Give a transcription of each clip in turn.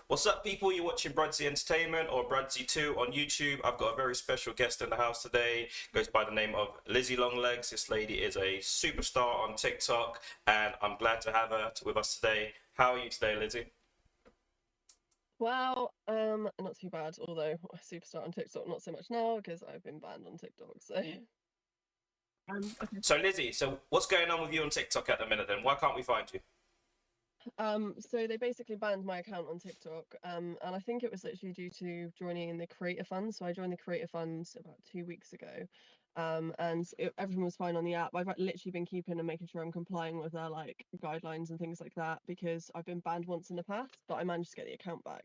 What's up, people? You're watching BRUDDC Entertainment or BRUDDC 2 on YouTube. I've got a very special guest in the house today. Goes by the name of Lizzie Longlegs. This lady is a superstar on TikTok, and I'm glad to have her with us today. How are you today, Lizzie? Well, not too bad, although I superstar on TikTok, not so much now because I've been banned on TikTok. So, okay. So, Lizzie, what's going on with you on TikTok at the minute then? Why can't we find you? So they basically banned my account on TikTok, and I think it was literally due to joining in the Creator Fund. So I joined the Creator Fund about 2 weeks ago, everything was fine on the app. I've literally been keeping and making sure I'm complying with their like guidelines and things like that because I've been banned once in the past, but I managed to get the account back.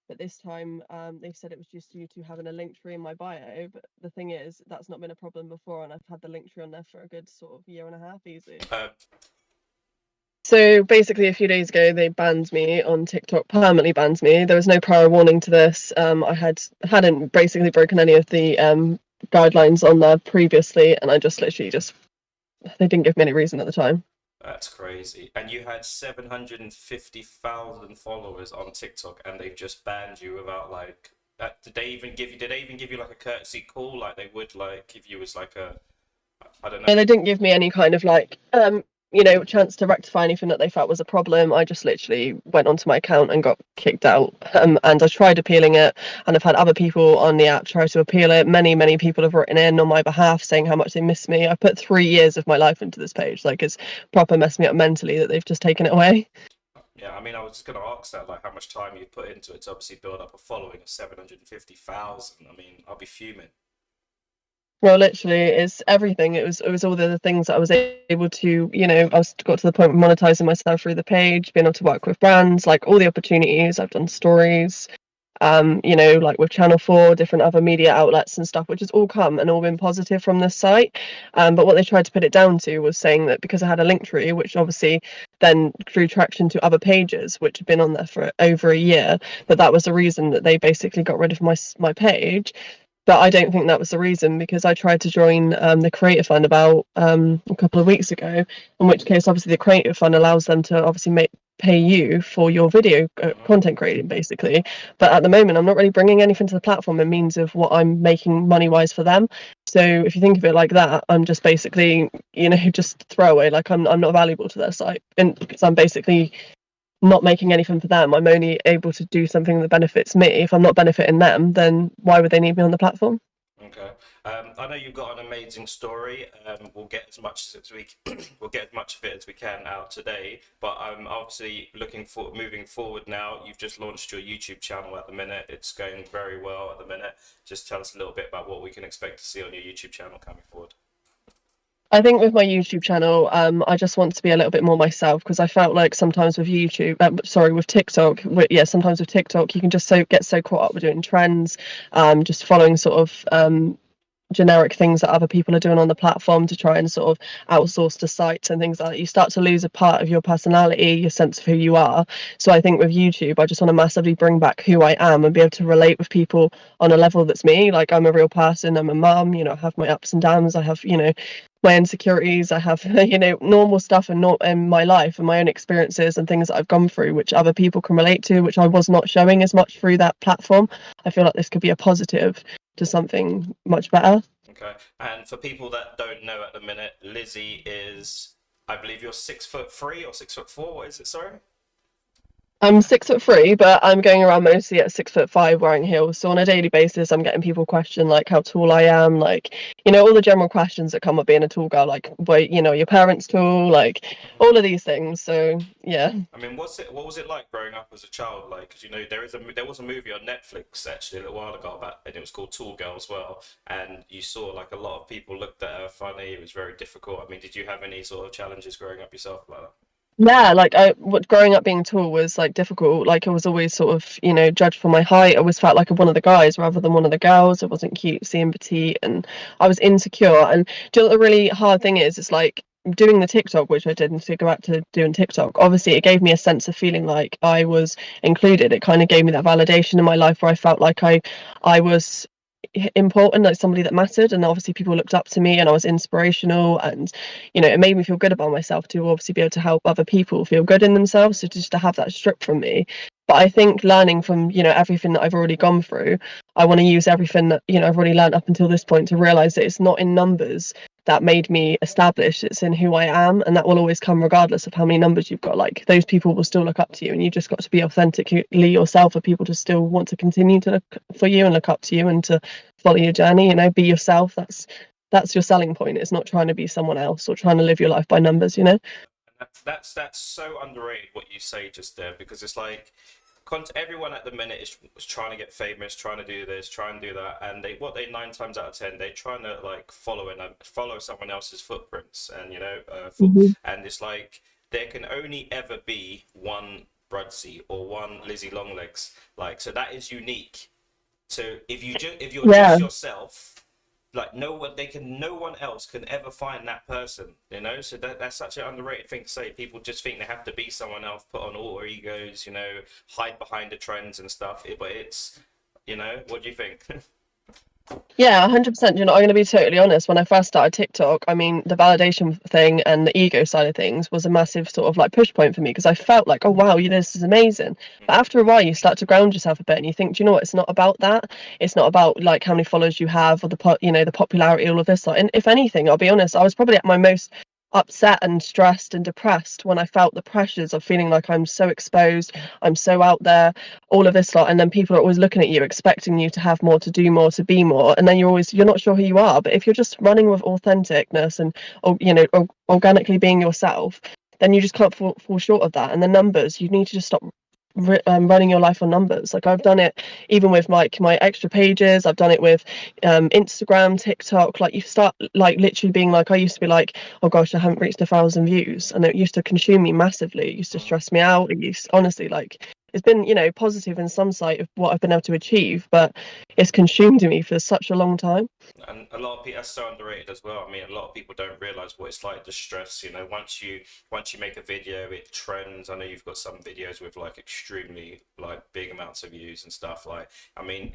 But this time, they said it was just due to having a link tree in my bio. But the thing is, that's not been a problem before, and I've had the link tree on there for a good sort of year and a half, easy. Uh, So basically, a few days ago, they banned me on TikTok, permanently banned me. There was no prior warning to this. I hadn't basically broken any of the guidelines on there previously, and I just literally just they didn't give me any reason at the time. that's crazy. And you had 750,000 followers on TikTok, and they've just banned you without like. Did they even give you? Did they even give you like a courtesy call, like they would like if you was like a, I don't know. And they didn't give me any kind of like chance to rectify anything that they felt was a problem. I just literally went onto my account and got kicked out. And I tried appealing it, and I've had other people on the app try to appeal it. Many people have written in on my behalf saying how much they miss me. I put 3 years of my life into this page. Like, it's proper messed me up mentally that they've just taken it away. Yeah, I mean, I was just going to ask that, like, how much time you put into it to obviously build up a following of 750,000. I mean, I'll be fuming. Well, literally, it's everything. It was all the things that I was able to, I was got to the point of monetizing myself through the page, being able to work with brands, like all the opportunities. I've done stories, like with Channel 4, different other media outlets and stuff, which has all come and all been positive from this site. But what they tried to put it down to was saying that because I had a link tree, which obviously then drew traction to other pages, which had been on there for over a year, that was the reason that they basically got rid of my page. But I don't think that was the reason, because I tried to join the Creator Fund about a couple of weeks ago, in which case obviously the Creator Fund allows them to obviously pay you for your video content creating, basically. But at the moment, I'm not really bringing anything to the platform in means of what I'm making money wise for them. So if you think of it like that, I'm just basically, just throwaway. Like, I'm not valuable to their site, and because I'm basically not making anything for them. I'm only able to do something that benefits me. If I'm not benefiting them, then why would they need me on the platform? Okay. I know you've got an amazing story. We'll get as much as we we'll get as much of it as we can out today. But I'm obviously looking for moving forward now. You've just launched your YouTube channel at the minute. It's going very well at the minute. Just tell us a little bit about what we can expect to see on your YouTube channel coming forward. I think with my YouTube channel, I just want to be a little bit more myself, because I felt like sometimes with with TikTok, sometimes with TikTok, you can just get so caught up with doing trends, just following sort of generic things that other people are doing on the platform to try and sort of outsource to sites and things like that. You start to lose a part of your personality, your sense of who you are. So I think with YouTube, I just want to massively bring back who I am and be able to relate with people on a level that's me. Like, I'm a real person, I'm a mum, I have my ups and downs, I have, my insecurities, I have, normal stuff and not in my life and my own experiences and things that I've gone through, which other people can relate to, which I was not showing as much through that platform. I feel like this could be a positive to something much better. Okay. And for people that don't know at the minute, Lizzie is, I believe you're 6'3" or 6'4". What is it? Sorry. I'm 6'3", but I'm going around mostly at 6'5", wearing heels. So on a daily basis, I'm getting people question like how tall I am, like, all the general questions that come up being a tall girl, like, wait, your parents tall, like all of these things. So yeah. I mean, what was it like growing up as a child? Like, 'cause, there was a movie on Netflix actually a little while ago about, and it was called Tall Girl as well. And you saw like a lot of people looked at her funny. It was very difficult. I mean, did you have any sort of challenges growing up yourself like that? Yeah, like what growing up being tall was like difficult. Like, I was always sort of, judged for my height. I always felt like one of the guys rather than one of the girls. It wasn't cute seeing petite, and I was insecure. And do you know what the really hard thing is? It's like doing the TikTok, which I did, and to go back to doing TikTok. Obviously, it gave me a sense of feeling like I was included. It kind of gave me that validation in my life where I felt like I was important, like somebody that mattered, and obviously people looked up to me and I was inspirational, and it made me feel good about myself to obviously be able to help other people feel good in themselves, so just to have that stripped from me. But I think learning from everything that I've already gone through, I want to use everything that I've already learned up until this point to realize that it's not in numbers that made me established, it's in who I am, and that will always come regardless of how many numbers you've got. Like, those people will still look up to you, and you just got to be authentically yourself for people to still want to continue to look for you and look up to you and to follow your journey. Be yourself. That's your selling point. It's not trying to be someone else or trying to live your life by numbers. That's so underrated what you say just there, because it's like everyone at the minute is trying to get famous, trying to do this, trying to do that, and they 9 times out of 10 they're trying to like follow someone else's footprints, and Mm-hmm. and it's like there can only ever be one BRUDDC or one Lizzie Longlegs, like, so that is unique. So if you're Yeah. just yourself, like, no one else can ever find that person. So that's such an underrated thing to say. People just think they have to be someone else, put on alter egos, hide behind the trends and stuff. But it's, what do you think? Yeah, 100%. I'm going to be totally honest. When I first started TikTok, I mean, the validation thing and the ego side of things was a massive sort of like push point for me, because I felt like, oh wow, this is amazing. But after a while, you start to ground yourself a bit, and you think, do you know what? It's not about that. It's not about like how many followers you have or the popularity, all of this. And if anything, I'll be honest, I was probably at my most upset and stressed and depressed when I felt the pressures of feeling like I'm so exposed, I'm so out there, all of this lot, and then people are always looking at you, expecting you to have more, to do more, to be more, and then you're not sure who you are. But if you're just running with authenticness and organically being yourself, then you just can't fall short of that. And the numbers, you need to just stop running your life on numbers. Like, I've done it even with like my extra pages, I've done it with Instagram, TikTok. Like, you start like literally being like, I used to be like, oh gosh, I haven't reached 1,000 views, and it used to consume me massively. It used to stress me out. It used, honestly, like, it's been positive in some sight of what I've been able to achieve, but it's consumed me for such a long time. And a lot of people, that's so underrated as well. I mean, a lot of people don't realize what it's like, the stress. Once you make a video, it trends. I know you've got some videos with like extremely like big amounts of views and stuff. Like, I mean,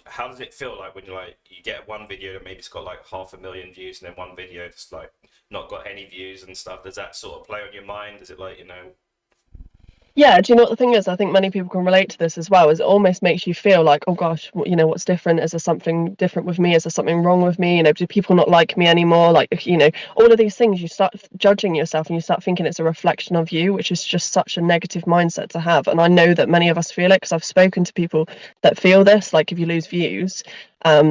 how does it feel like when you get one video that maybe it's got like 500,000 views, and then one video that's like not got any views and stuff? Does that sort of play on your mind? Is it like, Yeah, do you know what the thing is? I think many people can relate to this as well. Is it almost makes you feel like, oh gosh, what's different? Is there something different with me? Is there something wrong with me? Do people not like me anymore? Like, all of these things, you start judging yourself, and you start thinking it's a reflection of you, which is just such a negative mindset to have. And I know that many of us feel it, because I've spoken to people that feel this. Like, if you lose views,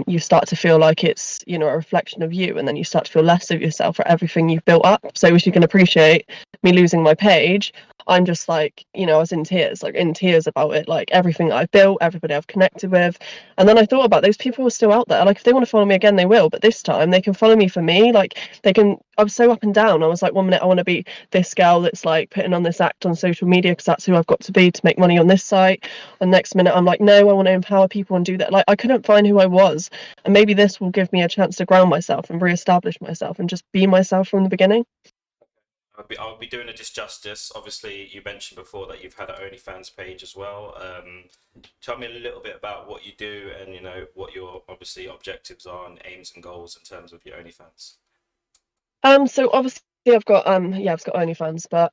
you start to feel like it's a reflection of you, and then you start to feel less of yourself for everything you've built up. So, as you can appreciate, me losing my page, I'm just like, I was in tears, like in tears about it, like everything that I've built, everybody I've connected with. And then I thought about those people are still out there. Like, if they want to follow me again, they will. But this time they can follow me for me. Like, I was so up and down. I was like, one minute I want to be this girl that's like putting on this act on social media because that's who I've got to be to make money on this site. And next minute I'm like, no, I want to empower people and do that. Like, I couldn't find who I was. And maybe this will give me a chance to ground myself and reestablish myself and just be myself from the beginning. I'll be doing a disjustice. Obviously, you mentioned before that you've had an OnlyFans page as well. Tell me a little bit about what you do, and what your obviously objectives are and aims and goals in terms of your OnlyFans. So obviously I've got OnlyFans, but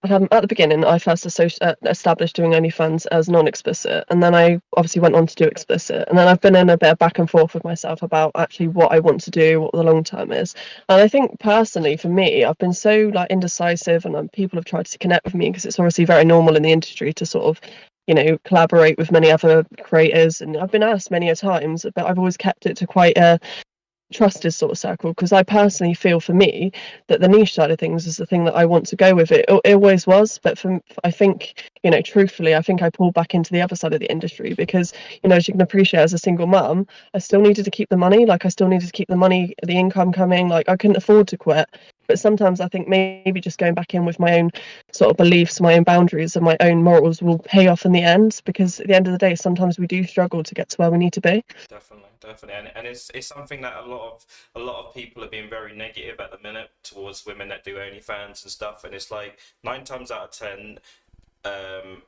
at the beginning I first established doing OnlyFans as non-explicit, and then I obviously went on to do explicit, and then I've been in a bit of back and forth with myself about actually what I want to do, what the long term is. And I think personally for me, I've been so like indecisive, and people have tried to connect with me because it's obviously very normal in the industry to sort of collaborate with many other creators, and I've been asked many a times, but I've always kept it to quite a trusted sort of circle, because I personally feel for me that the niche side of things is the thing that I want to go with. It always was, but I think truthfully, I think I pulled back into the other side of the industry because as you can appreciate, as a single mum, I still needed to keep the money. Like, I still needed to keep the money, the income coming. Like, I couldn't afford to quit. But sometimes I think maybe just going back in with my own sort of beliefs, my own boundaries, and my own morals will pay off in the end, because at the end of the day, sometimes we do struggle to get to where we need to be. Definitely, and it's something that a lot of people are being very negative at the minute towards women that do OnlyFans and stuff, and it's like 9 times out of 10, um,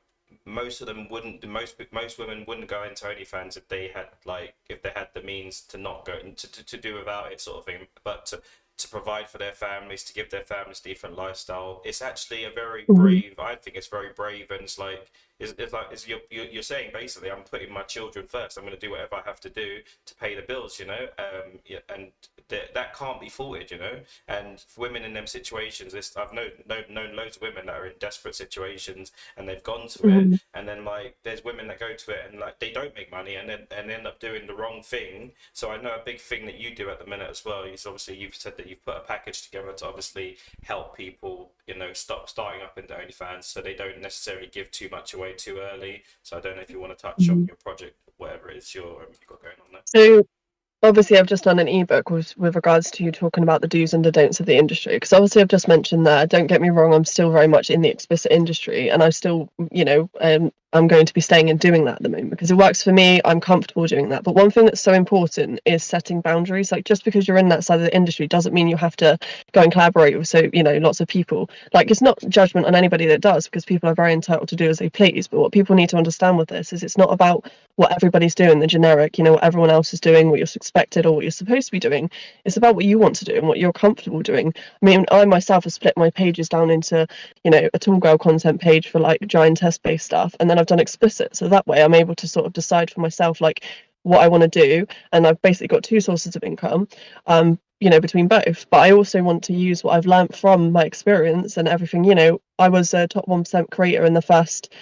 most of them wouldn't. Most women wouldn't go into OnlyFans if they had the means to not go to do without it, sort of thing. But to provide for their families, to give their families a different lifestyle. It's actually a very Mhm. brave. I think it's very brave, and it's like you're saying basically, I'm putting my children first. I'm going to do whatever I have to do to pay the bills, yeah, and that can't be faulted, And for women in them situations, I've known loads of women that are in desperate situations and they've gone to it, Mhm. and then like there's women that go to it and like they don't make money and end up doing the wrong thing. So I know a big thing that you do at the minute as well is obviously you've said that you've put a package together to obviously help people, stop starting up into OnlyFans so they don't necessarily give too much away too early. So I don't know if you want to touch on Mhm. your project, whatever it is you've got going on there. So obviously, I've just done an ebook with regards to talking about the do's and the don'ts of the industry. Because obviously, I've just mentioned that. Don't get me wrong, I'm still very much in the explicit industry, and I still, I'm going to be staying and doing that at the moment because it works for me. I'm comfortable doing that. But one thing that's so important is setting boundaries. Like just because you're in that side of the industry doesn't mean you have to go and collaborate with lots of people. Like it's not judgment on anybody that does because people are very entitled to do as they please. But what people need to understand with this is it's not about what everybody's doing, the generic, what everyone else is doing, what you're expected or what you're supposed to be doing. It's about what you want to do and what you're comfortable doing. I mean, I myself have split my pages down into, a tall girl content page for like giantess based stuff, and then I've done explicit. So that way I'm able to sort of decide for myself like what I want to do. And I've basically got two sources of income. Between both. But I also want to use what I've learned from my experience and everything. I was a top 1% creator in the first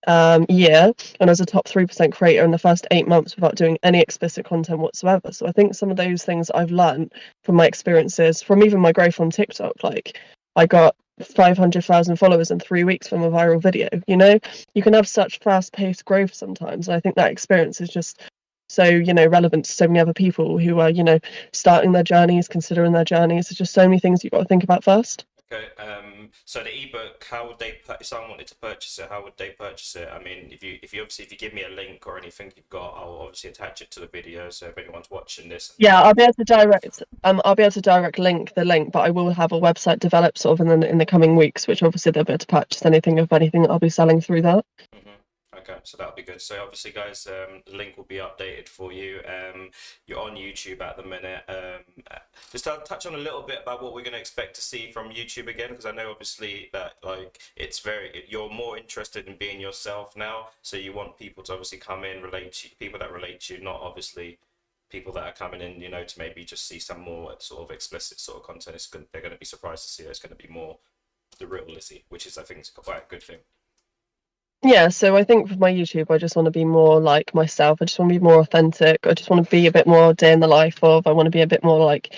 year, and as a top 3% creator in the first 8 months without doing any explicit content whatsoever. So I think some of those things I've learned from my experiences, from even my growth on TikTok, like I got 500,000 followers in 3 weeks from a viral video. You can have such fast-paced growth sometimes, and I think that experience is just so relevant to so many other people who are starting their journeys, considering their journeys. There's just so many things you've got to think about first. Okay. So the ebook, how would if someone wanted to purchase it, how would they purchase it? I mean, if you give me a link or anything you've got, I'll obviously attach it to the video. So if anyone's watching this and they Yeah, want, I'll be able to direct link the link, but I will have a website developed sort of in the coming weeks, which obviously they'll be able to purchase anything of anything that I'll be selling through that. Mhm. Okay, so that'll be good. So obviously, guys, the link will be updated for you. You're on YouTube at the minute. Just to touch on a little bit about what we're going to expect to see from YouTube again, because I know obviously that like you're more interested in being yourself now. So you want people to obviously come in, relate to you, people that relate to you, not obviously people that are coming in, to maybe just see some more sort of explicit sort of content. They're going to be surprised to see there's going to be more the real Lizzie, which is I think is quite a good thing. Yeah, so I think with my YouTube, I just want to be more like myself. I just want to be more authentic. I just want to be a bit more day in the life of. I want to be a bit more like,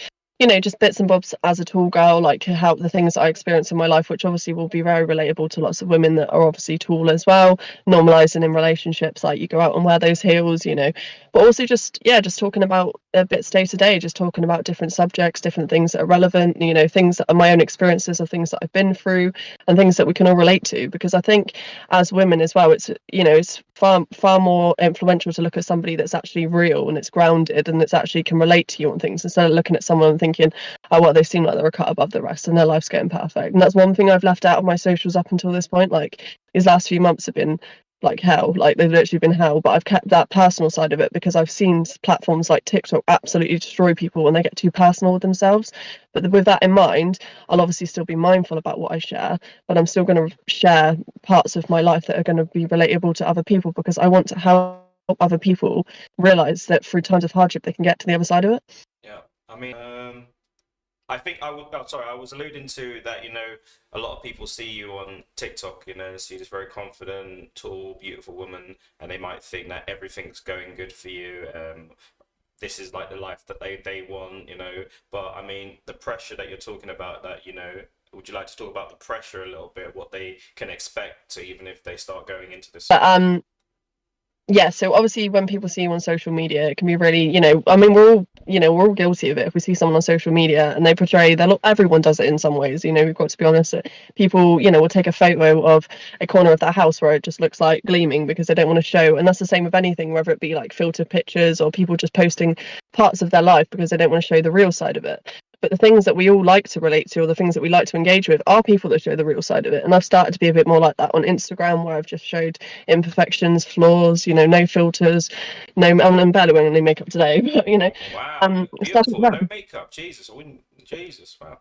just bits and bobs as a tall girl, like how the things I experience in my life, which obviously will be very relatable to lots of women that are obviously tall as well, normalizing in relationships, like you go out and wear those heels, but also just talking about bits day to day, just talking about different subjects, different things that are relevant, things that are my own experiences of things that I've been through and things that we can all relate to. Because I think as women as well, it's far more influential to look at somebody that's actually real and it's grounded and it's actually can relate to you on things instead of looking at someone and thinking, oh well, they seem like they're a cut above the rest and their life's getting perfect. And that's one thing I've left out of my socials up until this point. Like these last few months have been like hell, like they've literally been hell, but I've kept that personal side of it because I've seen platforms like TikTok absolutely destroy people when they get too personal with themselves. But with that in mind, I'll obviously still be mindful about what I share, but I'm still going to share parts of my life that are going to be relatable to other people because I want to help other people realize that through times of hardship they can get to the other side of it. Yeah, I mean, I think I would. Oh, sorry, I was alluding to that. A lot of people see you on TikTok. See this very confident, tall, beautiful woman, and they might think that everything's going good for you. This is like the life that they want. But I mean, the pressure that you're talking about. That would you like to talk about the pressure a little bit? What they can expect, even if they start going into this? But yeah, so obviously when people see you on social media, it can be really, I mean, we're all guilty of it. If we see someone on social media and they portray their look, everyone does it in some ways, we've got to be honest. People, will take a photo of a corner of their house where it just looks like gleaming because they don't want to show. And that's the same with anything, whether it be like filtered pictures or people just posting parts of their life because they don't want to show the real side of it. but the things that we all like to relate to, or the things that we like to engage with, are people that show the real side of it. And I've started to be a bit more like that on Instagram, where I've just showed imperfections, flaws, you know, no filters, no, I'm barely wearing any makeup today, but you know, Wow, you look stuff like beautiful. that. No makeup. Jesus, I wouldn't. Jesus, wow.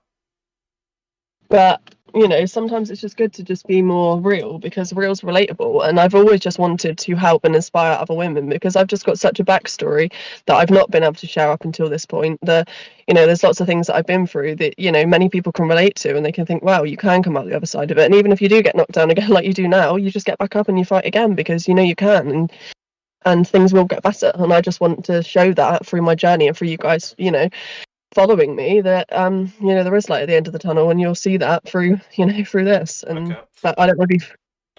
But you know, sometimes it's just good to just be more real, because real's relatable. And I've always just wanted to help and inspire other women, because I've just got such a backstory that I've not been able to share up until this point. You know, there's lots of things that I've been through that, you know, many people can relate to, and they can think, wow, you can come out the other side of it. And even if you do get knocked down again like you do now, you just get back up and you fight again, because you know you can, and things will get better. And I just want to show that through my journey, and for you guys, you know, following me, that you know, there is light at the end of the tunnel, and you'll see that through, you know, through this. And Okay. but I don't really.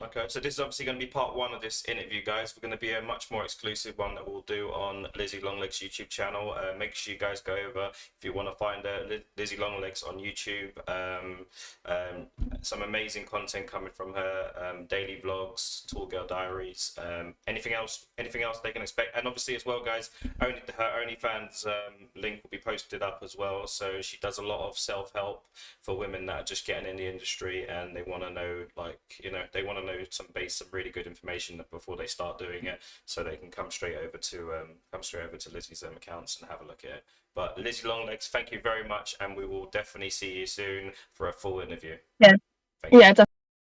Okay, so this is obviously going to be part one of this interview, guys. We're going to be a much more exclusive one that we'll do on Lizzie Longlegs' YouTube channel. Make sure you guys go over if you want to find Lizzie Longlegs on YouTube. Some amazing content coming from her, daily vlogs, Tall Girl Diaries. Anything else they can expect? And obviously as well, guys, her OnlyFans link will be posted up as well. So she does a lot of self-help for women that are just getting in the industry, and they want to know, like, you know, they want to know some really good information before they start doing it, so they can come straight over to Lizzie's accounts and have a look at it. But Lizzie Longlegs, thank you very much, and we will definitely see you soon for a full interview. Yeah, Thank you. yeah, definitely.